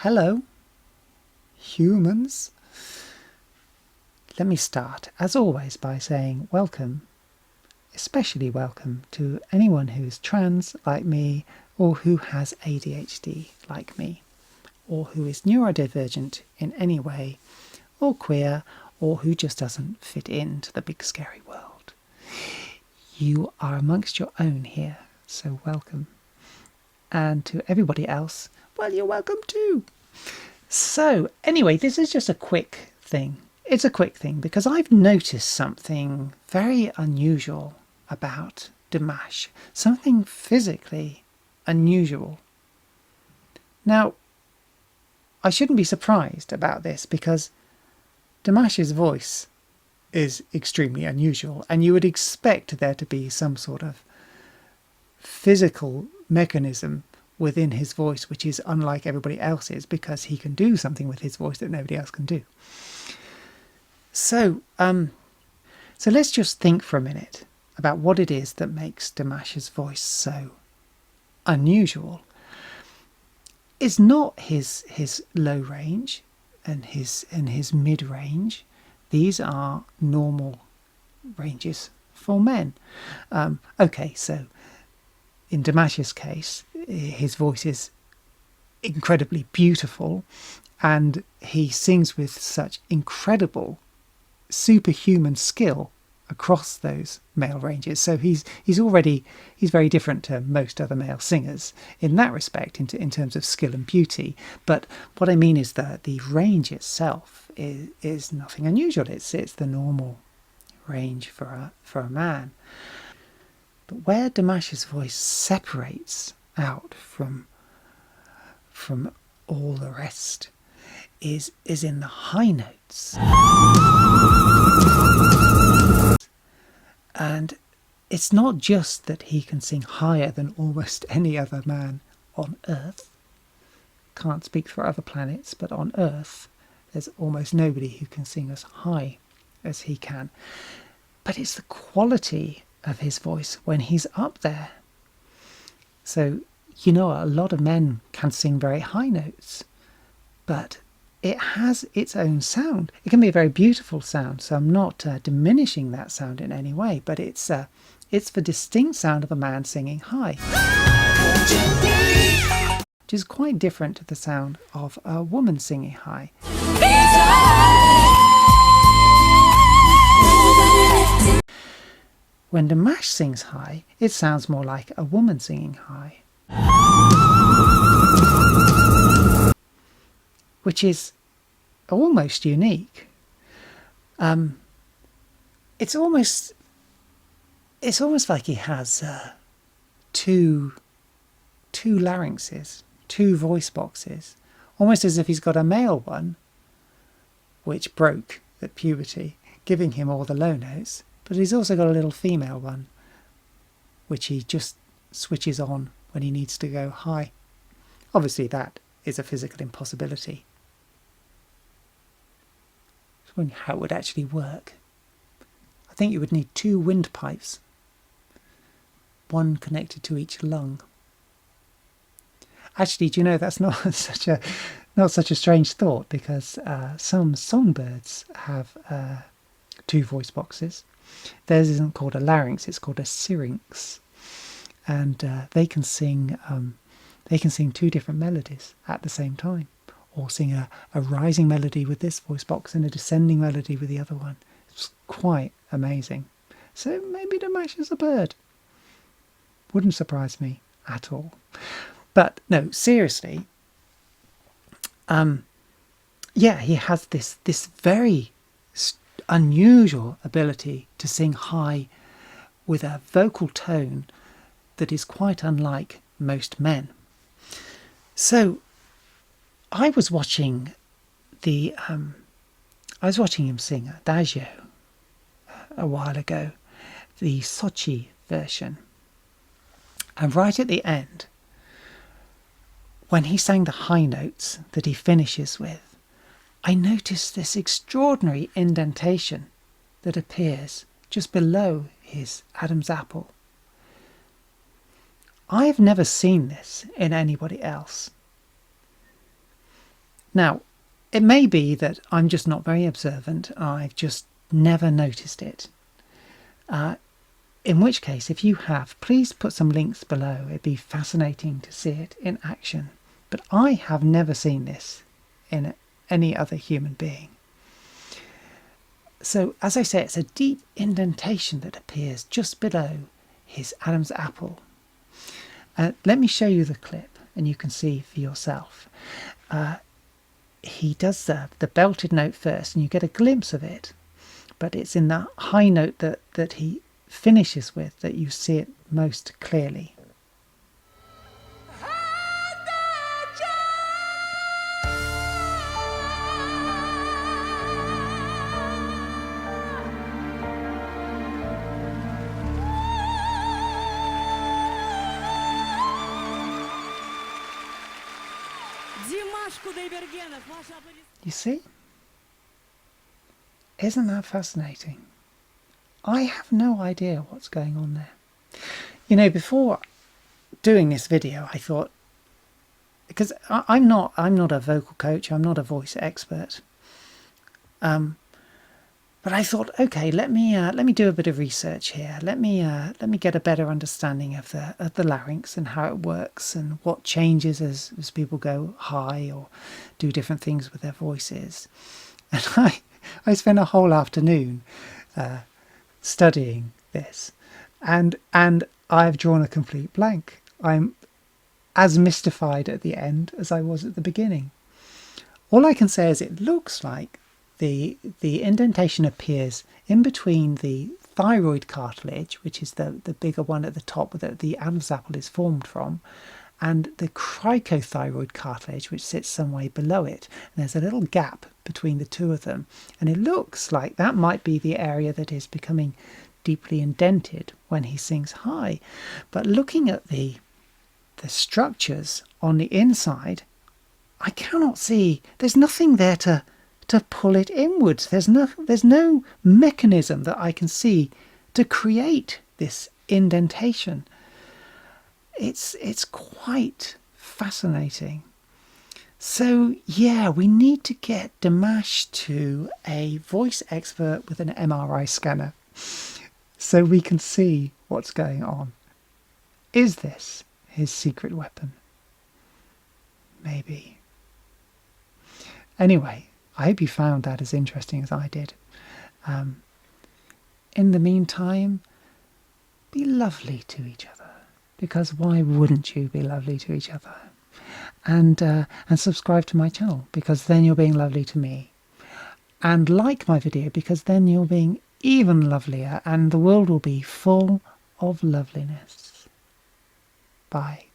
Hello, humans. Let me start, as always, by saying welcome, especially welcome to anyone who's trans like me, or who has ADHD like me, or who is neurodivergent in any way, or queer, or who just doesn't fit into the big scary world. You are amongst your own here, so welcome. And to everybody else, well, you're welcome too. So anyway, this is just a quick thing. It's a quick thing because I've noticed something very unusual about Dimash. Something physically unusual. Now, I shouldn't be surprised about this because Dimash's voice is extremely unusual, and you would expect there to be some sort of physical mechanism within his voice which is unlike everybody else's, because he can do something with his voice that nobody else can do. So let's just think for a minute about what it is that makes Dimash's voice so unusual. It's not his low range and his mid range. These are normal ranges for men. Okay, so in Dimash's case, his voice is incredibly beautiful, and he sings with such incredible superhuman skill across those male ranges. So he's very different to most other male singers in that respect, in terms of skill and beauty. But what I mean is that the range itself is nothing unusual. It's the normal range for a man. But where Dimash's voice separates out from all the rest is in the high notes. And it's not just that he can sing higher than almost any other man on Earth. Can't speak for other planets, but on Earth there's almost nobody who can sing as high as he can. But it's the quality of his voice when he's up there. So, a lot of men can sing very high notes, but it has its own sound. It can be a very beautiful sound, so I'm not diminishing that sound in any way, but it's the distinct sound of a man singing high, which is quite different to the sound of a woman singing high. When Dimash sings high, it sounds more like a woman singing high, which is almost unique. It's almost like he has two larynxes, two voice boxes, almost as if he's got a male one, which broke at puberty, giving him all the low notes, but he's also got a little female one, which he just switches on when he needs to go high. Obviously that is a physical impossibility. I was wondering how it would actually work. I think you would need two windpipes, one connected to each lung. Actually, do you know, that's not such a strange thought, because some songbirds have two voice boxes. Theirs isn't called a larynx; it's called a syrinx, and they can sing two different melodies at the same time, or sing a rising melody with this voice box and a descending melody with the other one. It's quite amazing. So maybe Dimash is a bird. Wouldn't surprise me at all. But no, seriously, he has this very unusual ability to sing high with a vocal tone that is quite unlike most men. So I was watching him sing Adagio a while ago, the Sochi version, and right at the end, when he sang the high notes that he finishes with, I noticed this extraordinary indentation that appears just below his Adam's apple. I've never seen this in anybody else. Now, it may be that I'm just not very observant. I've just never noticed it. In which case, if you have, please put some links below. It'd be fascinating to see it in action. But I have never seen this in any other human being. So, as I say, it's a deep indentation that appears just below his Adam's apple. Let me show you the clip and you can see for yourself. He does the belted note first and you get a glimpse of it, but it's in the high note that he finishes with that you see it most clearly. Dimash Kudaibergen. You see? Isn't that fascinating? I have no idea what's going on there. You know, before doing this video, I thought, because I'm not a vocal coach, I'm not a voice expert, but I thought, okay, let me do a bit of research here. Let me get a better understanding of the larynx and how it works and what changes as people go high or do different things with their voices. And I spent a whole afternoon studying this, and I've drawn a complete blank. I'm as mystified at the end as I was at the beginning. All I can say is it looks like the indentation appears in between the thyroid cartilage, which is the bigger one at the top that the Adam's apple is formed from, and the cricothyroid cartilage, which sits some way below it. And there's a little gap between the two of them, and it looks like that might be the area that is becoming deeply indented when he sings high. But looking at the structures on the inside, I cannot see, there's nothing there to pull it inwards. There's no mechanism that I can see to create this indentation. It's quite fascinating. So yeah, we need to get Dimash to a voice expert with an MRI scanner so we can see what's going on. Is this his secret weapon? Maybe. Anyway, I hope you found that as interesting as I did. In the meantime, be lovely to each other, because why wouldn't you be lovely to each other? And subscribe to my channel, because then you're being lovely to me. And like my video, because then you're being even lovelier and the world will be full of loveliness. Bye.